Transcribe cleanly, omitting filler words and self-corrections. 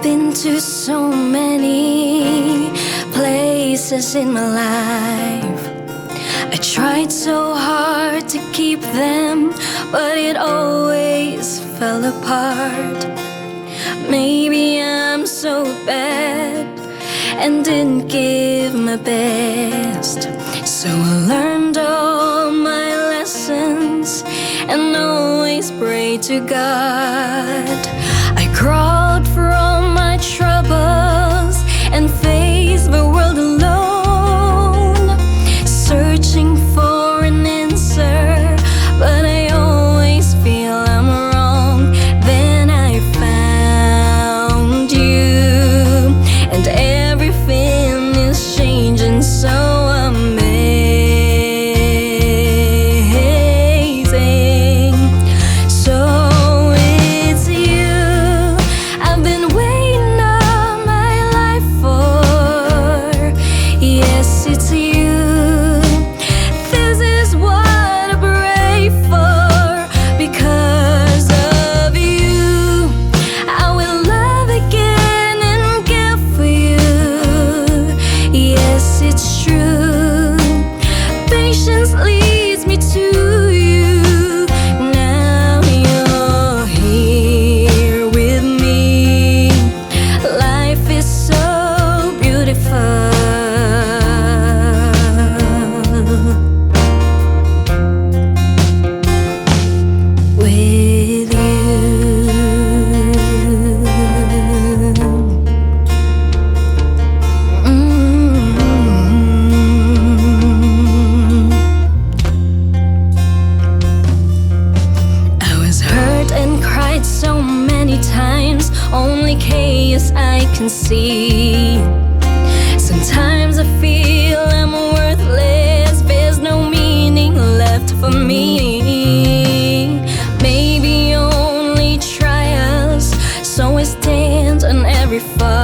been to so many places in my life. I tried so hard to keep them, but it always fell apart. Maybe I'm so bad and didn't give my best. So I learned all my lessons and always prayed to God. I crawled from my troubles and faced the world alone, searching for an answer, but I always feel I'm wrong. Then I found you, and everything is changing so amazing. So it's you I've been waiting all my life for. Yes, it's you. This is what I pray for. Because of you, I will love again and care for you. Yes, it's true. Patience leads me to you. Now you're here with me. Life is so beautiful with you. I was hurt and cried so many times, only chaos I can see. Sometimes I feel I'm worthless, there's no meaning left for me. Maybe only trials, so I stand on every fall.